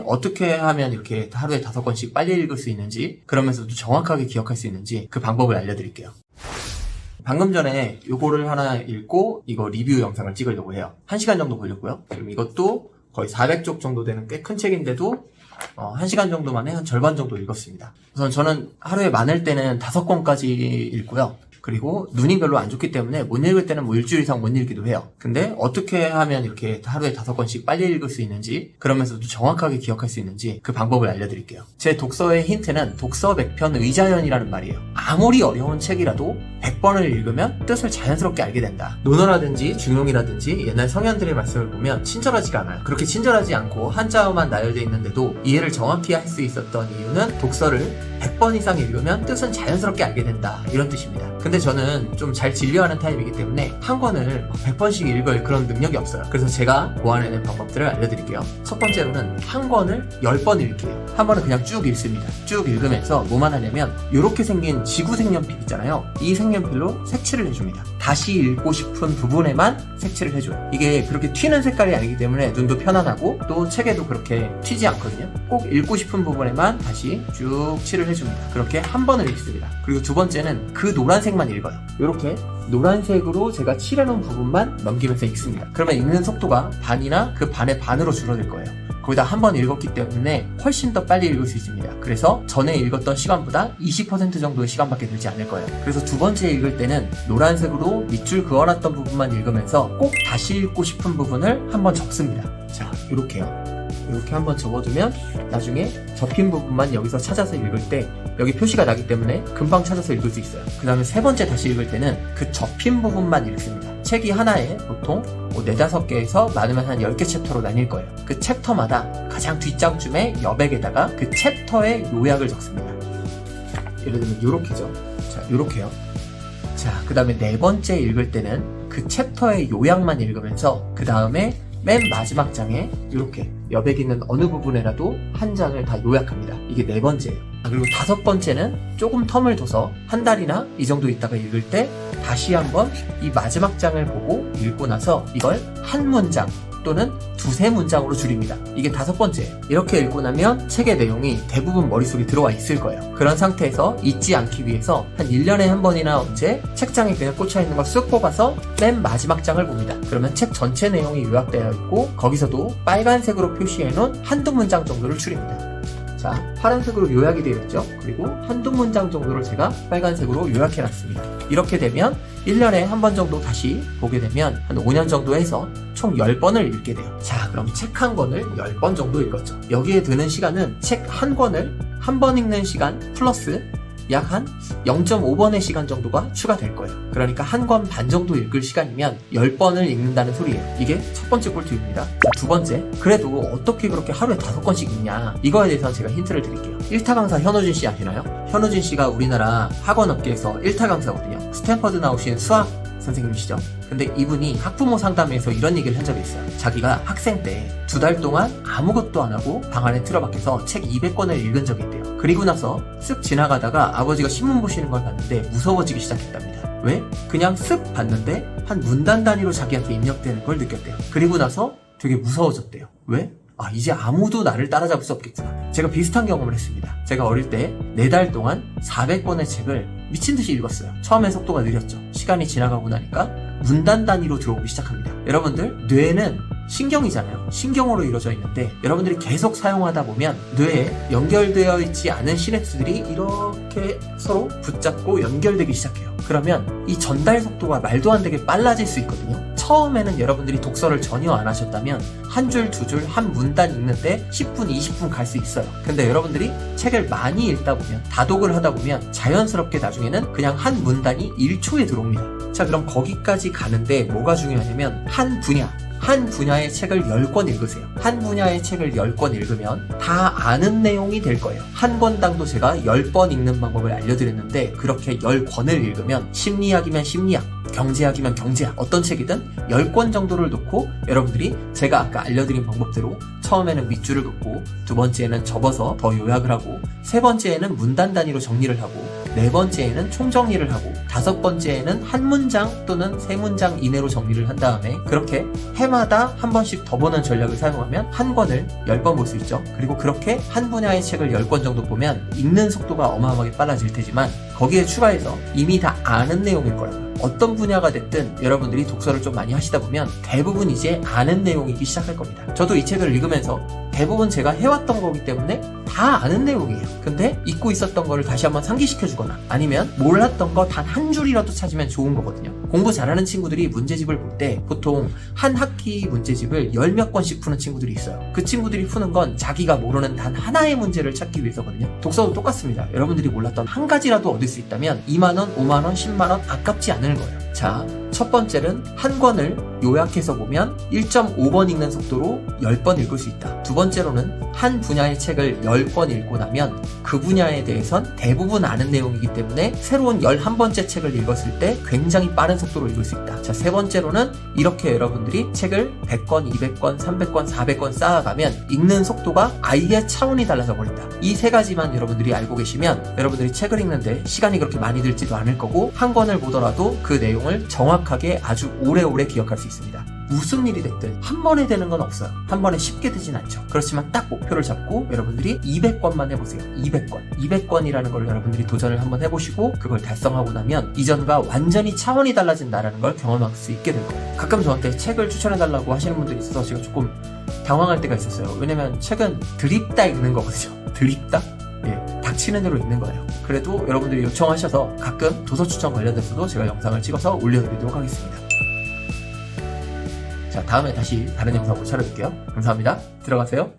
어떻게 하면 이렇게 하루에 5권씩 빨리 읽을 수 있는지, 그러면서도 정확하게 기억할 수 있는지 그 방법을 알려드릴게요. 방금 전에 요거를 하나 읽고 이거 리뷰 영상을 찍으려고 해요. 1시간 정도 걸렸고요. 지금 이것도 거의 400쪽 정도 되는 꽤 큰 책인데도 1시간 정도 만에 한 절반 정도 읽었습니다. 우선 저는 하루에 많을 때는 5권까지 읽고요. 그리고 눈이 별로 안 좋기 때문에 못 읽을 때는 뭐 일주일 이상 못 읽기도 해요. 근데 어떻게 하면 이렇게 하루에 5권씩 빨리 읽을 수 있는지, 그러면서도 정확하게 기억할 수 있는지 그 방법을 알려드릴게요. 제 독서의 힌트는 독서 맥편 의자연이라는 말이에요. 아무리 어려운 책이라도 100번을 읽으면 뜻을 자연스럽게 알게 된다. 논어라든지 중용이라든지 옛날 성현들의 말씀을 보면 친절하지가 않아요. 그렇게 친절하지 않고 한자어만 나열되어 있는데도 이해를 정확히 할 수 있었던 이유는 독서를 100번 이상 읽으면 뜻은 자연스럽게 알게 된다, 이런 뜻입니다. 근데 저는 좀 잘 진료하는 타입이기 때문에 한 권을 100번씩 읽을 그런 능력이 없어요. 그래서 제가 보완해낸 방법들을 알려드릴게요. 첫 번째로는 한 권을 10번 읽게요. 한 번은 그냥 쭉 읽습니다. 쭉 읽으면서 뭐만 하냐면 이렇게 생긴 지구 색연필 있잖아요. 이 색연필로 색칠을 해줍니다. 다시 읽고 싶은 부분에만 색칠을 해줘요. 이게 그렇게 튀는 색깔이 아니기 때문에 눈도 편안하고 또 책에도 그렇게 튀지 않거든요. 꼭 읽고 싶은 부분에만 다시 쭉 칠을 해줍니다. 그렇게 한 번을 읽습니다. 그리고 두 번째는 그 노란색만 읽어요. 이렇게 노란색으로 제가 칠해놓은 부분만 넘기면서 읽습니다. 그러면 읽는 속도가 반이나 그 반의 반으로 줄어들 거예요. 거기다 한 번 읽었기 때문에 훨씬 더 빨리 읽을 수 있습니다. 그래서 전에 읽었던 시간보다 20% 정도의 시간밖에 들지 않을 거예요. 그래서 두 번째 읽을 때는 노란색으로 밑줄 그어놨던 부분만 읽으면서 꼭 다시 읽고 싶은 부분을 한번 접습니다. 자, 이렇게요. 이렇게 한번 접어두면 나중에 접힌 부분만 여기서 찾아서 읽을 때 여기 표시가 나기 때문에 금방 찾아서 읽을 수 있어요. 그 다음에 세 번째 다시 읽을 때는 그 접힌 부분만 읽습니다. 책이 하나에 보통 4-5개에서 많으면 한 10개 챕터로 나뉠 거예요. 그 챕터마다 가장 뒷장쯤에 여백에다가 그 챕터의 요약을 적습니다. 예를 들면 요렇게죠. 자, 요렇게요. 자, 그 다음에 네 번째 읽을 때는 그 챕터의 요약만 읽으면서 그 다음에 맨 마지막 장에 이렇게 여백 있는 어느 부분에라도 한 장을 다 요약합니다. 이게 네 번째예요. 그리고 다섯 번째는 조금 텀을 둬서 한 달이나 이 정도 있다가 읽을 때 다시 한번 이 마지막 장을 보고 읽고 나서 이걸 한 문장 또는 2-3문장으로 줄입니다. 이게 다섯 번째예요. 이렇게 읽고 나면 책의 내용이 대부분 머릿속에 들어와 있을 거예요. 그런 상태에서 잊지 않기 위해서 한 1년에 한 번이나 언제 책장에 그냥 꽂혀있는 걸 쓱 뽑아서 맨 마지막 장을 봅니다. 그러면 책 전체 내용이 요약되어 있고 거기서도 빨간색으로 표시해놓은 한두 문장 정도를 줄입니다. 자, 파란색으로 요약이 되어 있죠. 그리고 한두 문장 정도를 제가 빨간색으로 요약해놨습니다. 이렇게 되면 1년에 한 번 정도 다시 보게 되면 한 5년 정도 해서 총 10번을 읽게 돼요. 자, 그럼 책 한 권을 10번 정도 읽었죠. 여기에 드는 시간은 책 한 권을 한 번 읽는 시간 플러스 약 한 0.5번의 시간 정도가 추가될 거예요. 그러니까 한 권 반 정도 읽을 시간이면 10번을 읽는다는 소리예요. 이게 첫 번째 꿀팁입니다. 자, 두 번째, 그래도 어떻게 그렇게 하루에 5권씩 읽냐, 이거에 대해서 제가 힌트를 드릴게요. 1타 강사 현우진 씨 아시나요? 현우진 씨가 우리나라 학원 업계에서 1타 강사거든요. 스탠퍼드 나오신 수학 선생님이시죠. 근데 이분이 학부모 상담에서 이런 얘기를 한 적이 있어요. 자기가 학생 때 2달 동안 아무것도 안 하고 방 안에 틀어박혀서 책 200권을 읽은 적이 있대요. 그리고 나서 쓱 지나가다가 아버지가 신문 보시는 걸 봤는데 무서워지기 시작했답니다. 왜? 그냥 쓱 봤는데 한 문단 단위로 자기한테 입력되는 걸 느꼈대요. 그리고 나서 되게 무서워졌대요. 왜? 아, 이제 아무도 나를 따라잡을 수 없겠구나. 제가 비슷한 경험을 했습니다. 제가 어릴 때 4달 동안 400권의 책을 미친듯이 읽었어요. 처음엔 속도가 느렸죠. 시간이 지나가고 나니까 문단 단위로 들어오기 시작합니다. 여러분들, 뇌는 신경이잖아요. 신경으로 이루어져 있는데 여러분들이 계속 사용하다 보면 뇌에 연결되어 있지 않은 시냅스들이 이렇게 서로 붙잡고 연결되기 시작해요. 그러면 이 전달 속도가 말도 안 되게 빨라질 수 있거든요. 처음에는 여러분들이 독서를 전혀 안 하셨다면 한 줄, 두 줄, 한 문단 읽는데 10분, 20분 갈 수 있어요. 근데 여러분들이 책을 많이 읽다 보면, 다독을 하다 보면 자연스럽게 나중에는 그냥 한 문단이 1초에 들어옵니다. 자, 그럼 거기까지 가는데 뭐가 중요하냐면 한 분야의 책을 10권 읽으세요. 한 분야의 책을 10권 읽으면 다 아는 내용이 될 거예요. 한 권당도 제가 10번 읽는 방법을 알려드렸는데 그렇게 10권을 읽으면 심리학이면 심리학, 경제학이면 경제학, 어떤 책이든 10권 정도를 놓고 여러분들이 제가 아까 알려드린 방법대로 처음에는 밑줄을 긋고 두 번째에는 접어서 더 요약을 하고 세 번째에는 문단 단위로 정리를 하고 네 번째에는 총정리를 하고 다섯 번째에는 한 문장 또는 세 문장 이내로 정리를 한 다음에 그렇게 해마다 한 번씩 더 보는 전략을 사용하면 한 권을 10번 볼 수 있죠. 그리고 그렇게 한 분야의 책을 10권 정도 보면 읽는 속도가 어마어마하게 빨라질 테지만 거기에 추가해서 이미 다 아는 내용일 거라고요. 어떤 분야가 됐든 여러분들이 독서를 좀 많이 하시다 보면 대부분 이제 아는 내용이기 시작할 겁니다. 저도 이 책을 읽으면서 대부분 제가 해왔던 거기 때문에 다 아는 내용이에요. 근데 잊고 있었던 거를 다시 한번 상기시켜주거나 아니면 몰랐던 거 단 한 줄이라도 찾으면 좋은 거거든요. 공부 잘하는 친구들이 문제집을 볼 때 보통 한 학기 문제집을 10몇 권씩 푸는 친구들이 있어요. 그 친구들이 푸는 건 자기가 모르는 단 하나의 문제를 찾기 위해서거든요. 독서도 똑같습니다. 여러분들이 몰랐던 한 가지라도 얻을 수 있다면 2만원, 5만원, 10만원 아깝지 않을 거예요. 자, 첫 번째는 한 권을 요약해서 보면 1.5번 읽는 속도로 10번 읽을 수 있다. 두 번째로는 한 분야의 책을 10권 읽고 나면 그 분야에 대해선 대부분 아는 내용이기 때문에 새로운 11번째 책을 읽었을 때 굉장히 빠른 속도로 읽을 수 있다. 자, 세 번째로는 이렇게 여러분들이 책을 100권, 200권, 300권, 400권 쌓아가면 읽는 속도가 아예 차원이 달라져 버린다. 이 세 가지만 여러분들이 알고 계시면 여러분들이 책을 읽는데 시간이 그렇게 많이 들지도 않을 거고 한 권을 보더라도 그 내용을 정확하게 아주 오래오래 기억할 수 있습니다. 무슨 일이 됐든 한 번에 되는 건 없어요. 한 번에 쉽게 되진 않죠. 그렇지만 딱 목표를 잡고 여러분들이 200권만 해보세요. 200권이라는 걸 여러분들이 도전을 한번 해보시고 그걸 달성하고 나면 이전과 완전히 차원이 달라진다는 걸 경험할 수 있게 될 거예요. 가끔 저한테 책을 추천해달라고 하시는 분들이 있어서 제가 조금 당황할 때가 있었어요. 왜냐면 책은 드립다 읽는 거거든요. 드립다? 예, 닥치는 대로 읽는 거예요. 그래도 여러분들이 요청하셔서 가끔 도서 추천 관련돼서도 제가 영상을 찍어서 올려드리도록 하겠습니다. 자, 다음에 다시 다른 영상으로 찾아뵐게요. 감사합니다. 들어가세요.